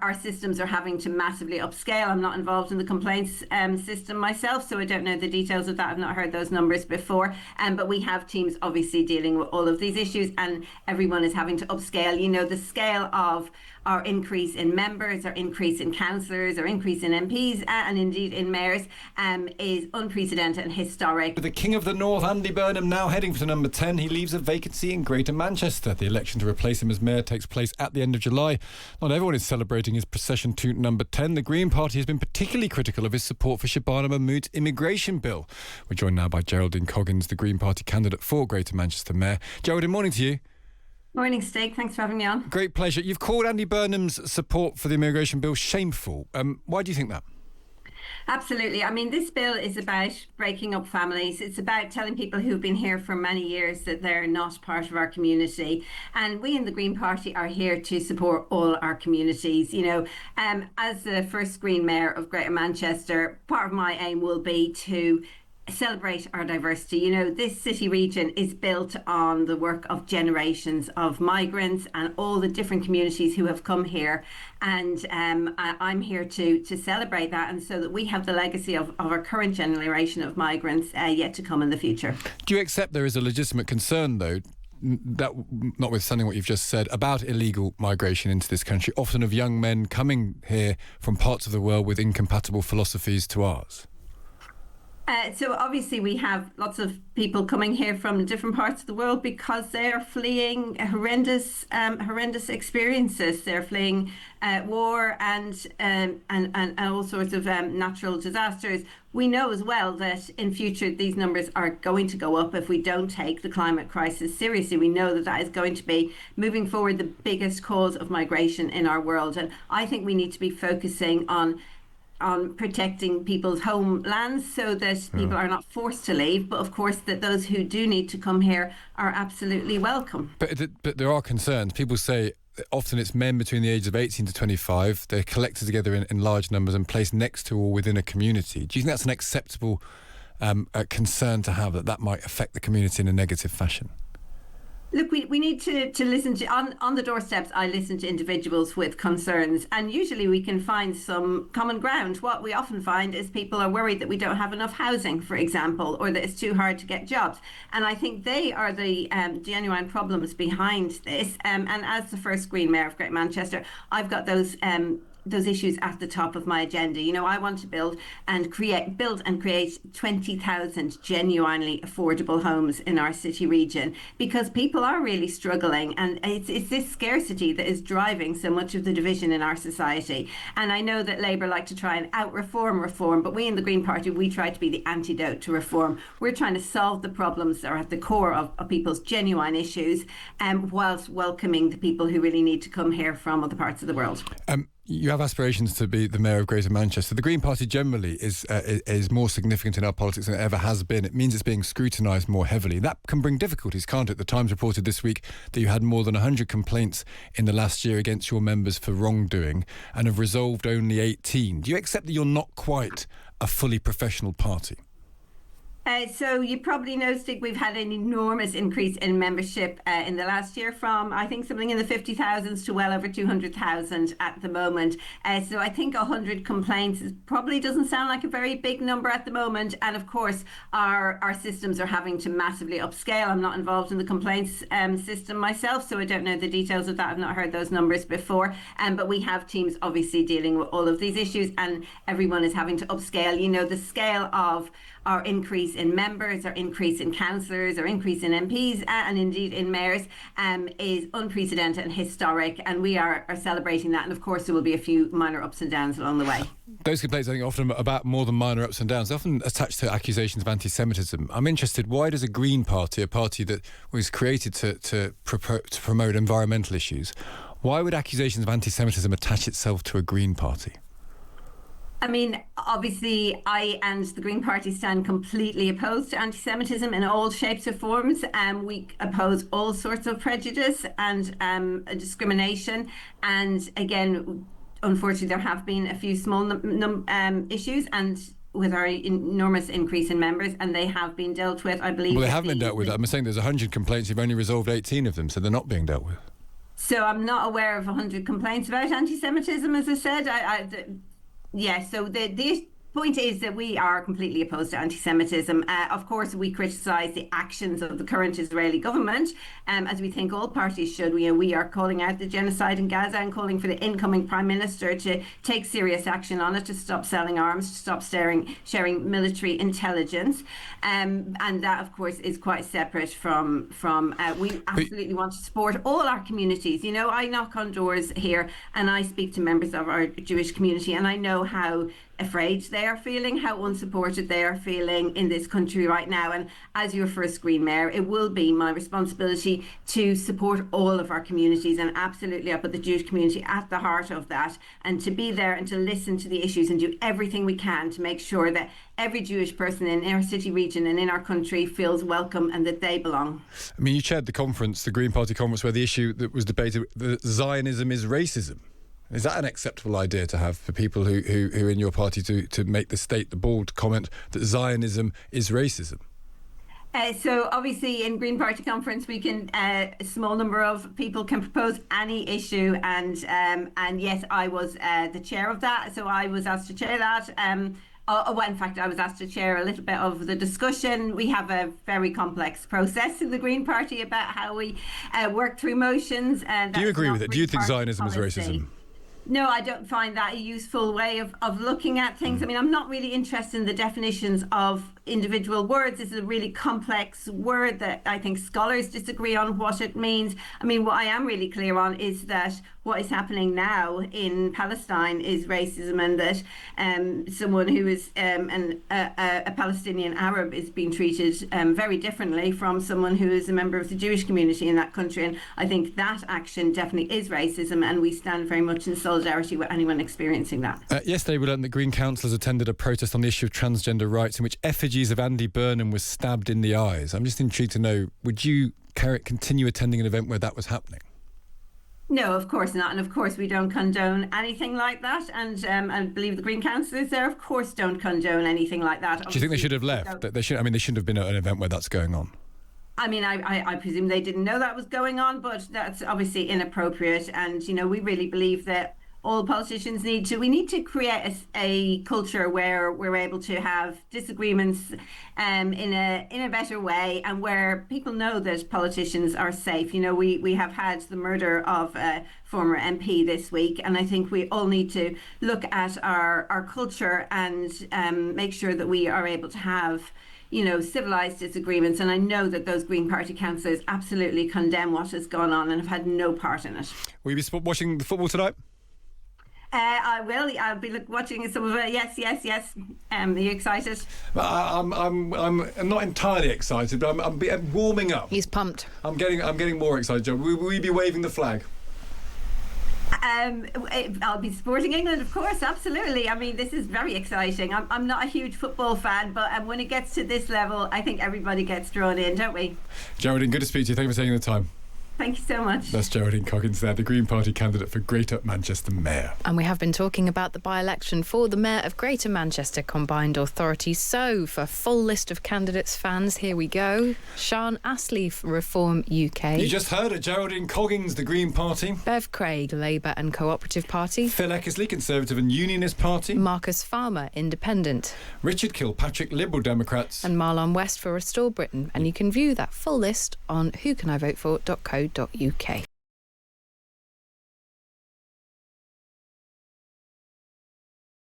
our systems are having to massively upscale. I'm not involved in the complaints system myself, so I don't know the details of that. I've not heard those numbers before. But we have teams obviously dealing with all of these issues, and everyone is having to upscale. You know, the scale of our increase in members, our increase in councillors, our increase in MPs, and indeed in mayors is unprecedented and historic. The King of the North, Andy Burnham, now heading for number 10. He leaves a vacancy in Greater Manchester. The election to replace him as mayor takes place at the end of July. Not everyone is celebrating his procession to number 10. The Green Party has been particularly critical of his support for Shabana Mahmood's immigration bill. We're joined now by Geraldine Coggins, the Green Party candidate for Greater Manchester Mayor. Geraldine, morning to you. Morning, Stig. Thanks for having me on. Great pleasure. You've called Andy Burnham's support for the immigration bill shameful. Why do you think that? Absolutely. I mean, this bill is about breaking up families. It's about telling people who've been here for many years that they're not part of our community. And we in the Green Party are here to support all our communities. You know, as the first Green Mayor of Greater Manchester, part of my aim will be to celebrate our diversity. You know, this city region is built on the work of generations of migrants and all the different communities who have come here. And I'm here to celebrate that, and so that we have the legacy of our current generation of migrants yet to come in the future. Do you accept there is a legitimate concern, though, that, notwithstanding what you've just said, about illegal migration into this country, often of young men coming here from parts of the world with incompatible philosophies to ours? So obviously we have lots of people coming here from different parts of the world because they're fleeing horrendous experiences. They're fleeing war and all sorts of natural disasters. We know as well that in future these numbers are going to go up if we don't take the climate crisis seriously. We know that that is going to be, moving forward, the biggest cause of migration in our world. And I think we need to be focusing on protecting people's homelands so that people are not forced to leave, but of course that those who do need to come here are absolutely welcome. But there are concerns. People say often it's men between the ages of 18 to 25. They're collected together in large numbers and placed next to or within a community. Do you think that's an acceptable concern to have, that might affect the community in a negative fashion? Look, we need to listen to, on the doorsteps, I listen to individuals with concerns, and usually we can find some common ground. What we often find is people are worried that we don't have enough housing, for example, or that it's too hard to get jobs. And I think they are the genuine problems behind this. And as the first Green Mayor of Greater Manchester, I've got those issues at the top of my agenda. You know, I want to build and create 20,000 genuinely affordable homes in our city region, because people are really struggling, and it's this scarcity that is driving so much of the division in our society. And I know that Labour like to try and reform, but we in the Green Party, we try to be the antidote to reform. We're trying to solve the problems that are at the core of people's genuine issues, whilst welcoming the people who really need to come here from other parts of the world. You have aspirations to be the Mayor of Greater Manchester. The Green Party generally is more significant in our politics than it ever has been. It means it's being scrutinised more heavily. That can bring difficulties, can't it? The Times reported this week that you had more than 100 complaints in the last year against your members for wrongdoing and have resolved only 18. Do you accept that you're not quite a fully professional party? So you probably know, Stig, we've had an enormous increase in membership in the last year, from I think something in the 50,000s to well over 200,000 at the moment. So I think 100 complaints probably doesn't sound like a very big number at the moment. And of course, our systems are having to massively upscale. I'm not involved in the complaints system myself, so I don't know the details of that. I've not heard those numbers before. But we have teams obviously dealing with all of these issues, and everyone is having to upscale. You know, the scale of our increase in members, our increase in councillors, our increase in MPs, and indeed in mayors is unprecedented and historic, and we are celebrating that. And of course there will be a few minor ups and downs along the way. Those complaints, I think, are often about more than minor ups and downs. They're often attached to accusations of anti-Semitism. I'm interested, why does a Green Party, a party that was created to promote environmental issues, why would accusations of anti-Semitism attach itself to a Green Party? I mean, obviously, I and the Green Party stand completely opposed to anti-Semitism in all shapes or forms. We oppose all sorts of prejudice and discrimination. And again, unfortunately, there have been a few small issues, and with our enormous increase in members, and they have been dealt with, I believe. Well, they haven't been dealt with. I'm saying there's 100 complaints. You've only resolved 18 of them, so they're not being dealt with. So I'm not aware of 100 complaints about anti-Semitism, as I said. So the point is that we are completely opposed to anti-Semitism. Of course, we criticise the actions of the current Israeli government, as we think all parties should. We are calling out the genocide in Gaza and calling for the incoming Prime Minister to take serious action on it, to stop selling arms, to stop sharing military intelligence. And that, of course, is quite separate from we absolutely want to support all our communities. I knock on doors here and I speak to members of our Jewish community, and I know how afraid they are feeling, how unsupported they are feeling in this country right now. And as your first Green Mayor, it will be my responsibility to support all of our communities, and absolutely I put the Jewish community at the heart of that, and to be there and to listen to the issues and do everything we can to make sure that every Jewish person in our city region and in our country feels welcome and that they belong. I mean, you chaired the conference, the Green Party conference, where the issue that was debated, that Zionism is racism. Is that an acceptable idea to have for people who in your party to make the bold comment that Zionism is racism? So obviously in Green Party conference we can a small number of people can propose any issue, and yes, I was the chair of that, so I was asked to chair that. In fact, I was asked to chair a little bit of the discussion. We have a very complex process in the Green Party about how we work through motions. Do you agree with it? Do you think Zionism is racism? No, I don't find that a useful way of looking at things. I mean, I'm not really interested in the definitions of individual words. This is a really complex word that I think scholars disagree on what it means. I mean, what I am really clear on is that what is happening now in Palestine is racism, and that someone who is a Palestinian Arab is being treated very differently from someone who is a member of the Jewish community in that country. And I think that action definitely is racism, and we stand very much in solidarity with anyone experiencing that. Yesterday we learned that Green councillors attended a protest on the issue of transgender rights in which effigies of Andy Burnham was stabbed in the eyes. I'm just intrigued to know, would you continue attending an event where that was happening? No, of course not. And of course we don't condone anything like that. And I believe the Green councillors there, of course, don't condone anything like that. Do you think they should have left? They shouldn't have been at an event where that's going on. I mean, I presume they didn't know that was going on, but that's obviously inappropriate. And, we really believe that all politicians need to create a culture where we're able to have disagreements in a better way, and where people know that politicians are safe. We have had the murder of a former MP this week, and I think we all need to look at our culture and make sure that we are able to have civilised disagreements. And I know that those Green Party councillors absolutely condemn what has gone on and have had no part in it. Will you be watching the football tonight? I will. I'll be watching some of it. Yes. Are you excited? I'm not entirely excited, but I'm warming up. He's pumped. I'm getting more excited, Joe. Will you be waving the flag? I'll be supporting England, of course, absolutely. I mean, this is very exciting. I'm not a huge football fan, but when it gets to this level, I think everybody gets drawn in, don't we? Geraldine, good to speak to you. Thank you for taking the time. Thank you so much. That's Geraldine Coggins there, the Green Party candidate for Greater Manchester Mayor. And we have been talking about the by-election for the Mayor of Greater Manchester Combined Authority. So, for full list of candidates, fans, here we go. Sian Astley, Reform UK. You just heard it. Geraldine Coggins, the Green Party. Bev Craig, Labour and Cooperative Party. Phil Eckersley, Conservative and Unionist Party. Marcus Farmer, Independent. Richard Kilpatrick, Liberal Democrats. And Marlon West for Restore Britain. And you can view that full list on whocanivotefor.co.uk.